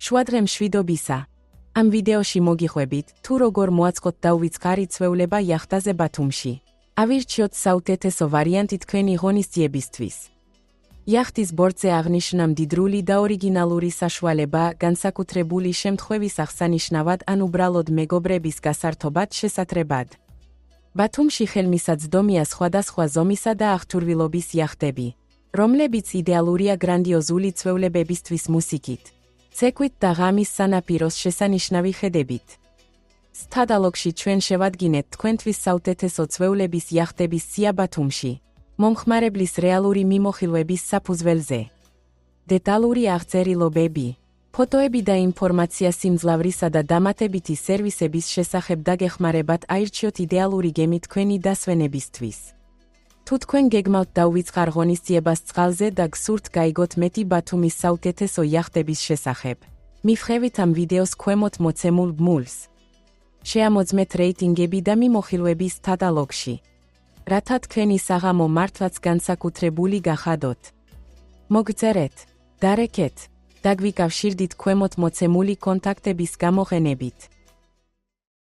შუადღე მშვიდობისა. ამ ვიდეოში მოგიხვებით, თუ როგორ მოაწყოთ და უვიწყარი ცვეულება იახტაზე ბათუმში. ავირჩიოთ საუკეთესო ვარიანტი თქვენი ღონისძიებისთვის. იახტის ბორტზე აღნიშნა მდიდრული და ორიგინალური საშუალება, განსაკუთრებული შემთხვევის აღსანიშნავად ან უბრალოდ მეგობრების გასართობად შესაძლებად. ბათუმში ხელმისაწვდომია სხვადასხვა ზომისა და აღჭურვილობის იახტები, რომლებიც იდეალურია გრანდიოზული ცვეულებებისთვის მუსიკით, ცეკვით და ღამის სანაპიროს შესანიშნავი ხედებით. კატალოგში ჩვენ შევადგინეთ თქვენთვის საუკეთესო ცვეულების იახტების სია ბათუმში, მომხმარებლის რეალური მიმოხილვების საფუძველზე. დეტალური აღწერილობები, ფოტოები და ინფორმაცია სიმძლავრისა და დამატებითი სერვისების შესახებ დაგეხმარებათ აირჩიოთ იდეალური გემი თქვენი დასვენებისთვის. თუ თქვენ გეგმავთ დაუვიწყარ ღონისძიებას წყალზე და გსურთ გაიგოთ მეტი ბათუმის საუკეთესო იახტების შესახებ, მივხევით ამ ვიდეოს ქვემოთ მოცემულ ბმულს. შეამოწმეთ რეიტინგები და მიმოხილვების კატალოგში, რათა თქვენი საღამო მართლაც განსაკუთრებული გახადოთ. მოგწერეთ, დარეკეთ, დაგვიკავშირდით ქვემოთ მოცემული კონტაქტების გამოყენებით.